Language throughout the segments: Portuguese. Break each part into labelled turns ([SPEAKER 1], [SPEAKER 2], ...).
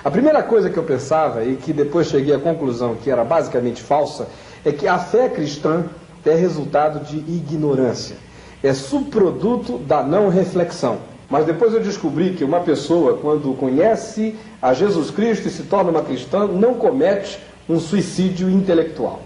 [SPEAKER 1] A primeira coisa que eu pensava, e que depois cheguei à conclusão que era basicamente falsa, é que a fé cristã é resultado de ignorância. É subproduto da não reflexão. Mas depois eu descobri que uma pessoa, quando conhece a Jesus Cristo e se torna uma cristã, não comete um suicídio intelectual.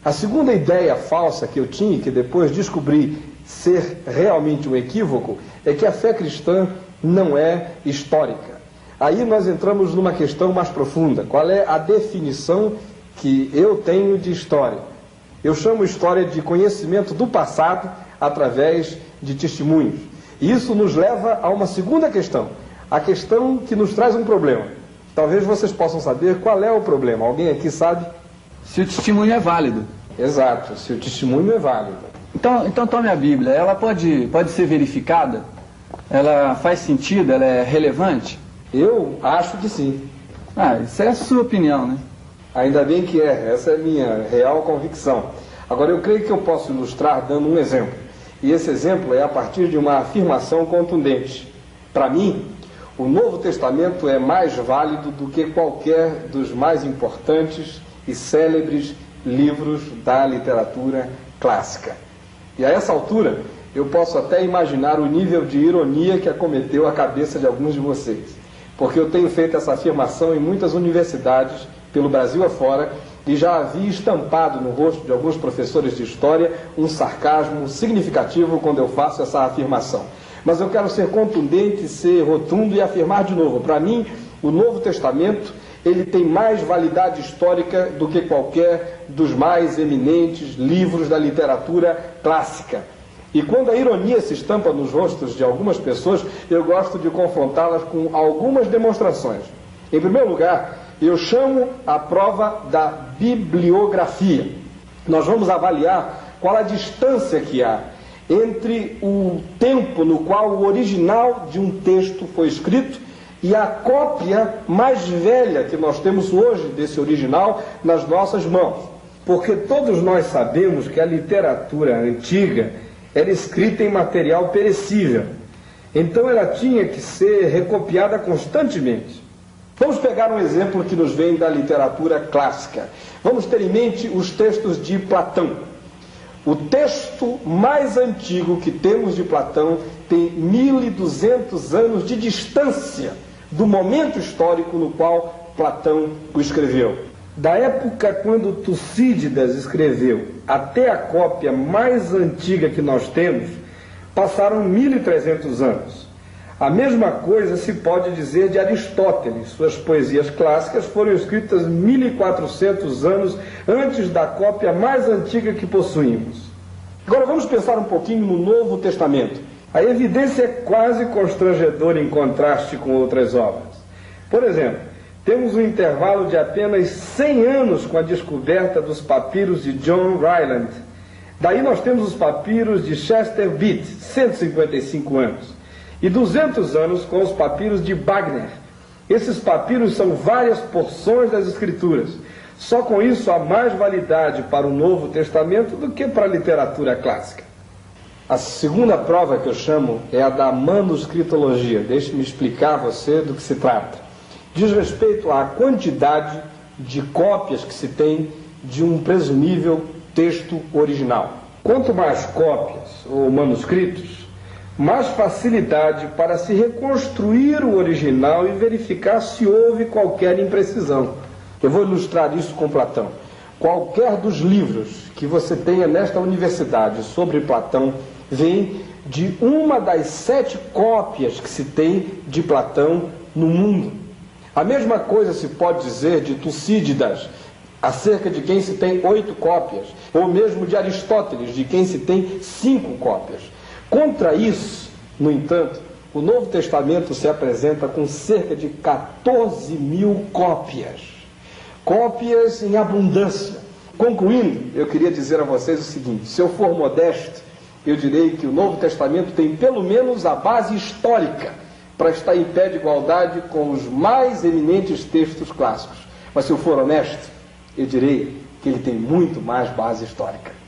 [SPEAKER 1] A segunda ideia falsa que eu tinha, que depois descobri ser realmente um equívoco, é que a fé cristã não é histórica. Aí nós entramos numa questão mais profunda. Qual é a definição que eu tenho de história? Eu chamo história de conhecimento do passado através de testemunhos. E isso nos leva a uma segunda questão, a questão que nos traz um problema. Talvez vocês possam saber qual é o problema. Alguém aqui sabe?
[SPEAKER 2] Se o testemunho é válido.
[SPEAKER 1] Exato, se o testemunho é válido.
[SPEAKER 2] Então tome a Bíblia. Ela pode ser verificada? Ela faz sentido? Ela é relevante?
[SPEAKER 1] Eu acho que sim.
[SPEAKER 2] Isso é a sua opinião, né?
[SPEAKER 1] Ainda bem que é. Essa é a minha real convicção. Agora, eu creio que eu posso ilustrar dando um exemplo. E esse exemplo é a partir de uma afirmação contundente. Para mim, o Novo Testamento é mais válido do que qualquer dos mais importantes e célebres livros da literatura clássica. E a essa altura, eu posso até imaginar o nível de ironia que acometeu a cabeça de alguns de vocês. Porque eu tenho feito essa afirmação em muitas universidades, pelo Brasil afora, e já havia estampado no rosto de alguns professores de história um sarcasmo significativo quando eu faço essa afirmação. Mas eu quero ser contundente, ser rotundo e afirmar de novo. Para mim, o Novo Testamento, ele tem mais validade histórica do que qualquer dos mais eminentes livros da literatura clássica. E quando a ironia se estampa nos rostos de algumas pessoas, eu gosto de confrontá-las com algumas demonstrações. Em primeiro lugar, eu chamo a prova da bibliografia. Nós vamos avaliar qual a distância que há entre o tempo no qual o original de um texto foi escrito e a cópia mais velha que nós temos hoje desse original nas nossas mãos. Porque todos nós sabemos que a literatura antiga era escrita em material perecível. Então ela tinha que ser recopiada constantemente. Vamos pegar um exemplo que nos vem da literatura clássica. Vamos ter em mente os textos de Platão. O texto mais antigo que temos de Platão tem 1200 anos de distância do momento histórico no qual Platão o escreveu. Da época quando Tucídides escreveu até a cópia mais antiga que nós temos, passaram 1300 anos. A mesma coisa se pode dizer de Aristóteles. Suas poesias clássicas foram escritas 1400 anos antes da cópia mais antiga que possuímos. Agora vamos pensar um pouquinho no Novo Testamento. A evidência é quase constrangedora em contraste com outras obras. Por exemplo, temos um intervalo de apenas 100 anos com a descoberta dos papiros de John Ryland. Daí nós temos os papiros de Chester Beat, 155 anos. E 200 anos com os papiros de Wagner. Esses papiros são várias porções das Escrituras. Só com isso há mais validade para o Novo Testamento do que para a literatura clássica. A segunda prova que eu chamo é a da manuscritologia. Deixe-me explicar a você do que se trata. Diz respeito à quantidade de cópias que se tem de um presumível texto original. Quanto mais cópias ou manuscritos, mais facilidade para se reconstruir o original e verificar se houve qualquer imprecisão. Eu vou ilustrar isso com Platão. Qualquer dos livros que você tenha nesta universidade sobre Platão vem de uma das 7 cópias que se tem de Platão no mundo. A mesma coisa se pode dizer de Tucídides, acerca de quem se tem 8 cópias, ou mesmo de Aristóteles, de quem se tem 5 cópias. Contra isso, no entanto, o Novo Testamento se apresenta com cerca de 14.000 cópias. Cópias em abundância. Concluindo, eu queria dizer a vocês o seguinte: se eu for modesto, eu direi que o Novo Testamento tem pelo menos a base histórica para estar em pé de igualdade com os mais eminentes textos clássicos. Mas se eu for honesto, eu direi que ele tem muito mais base histórica.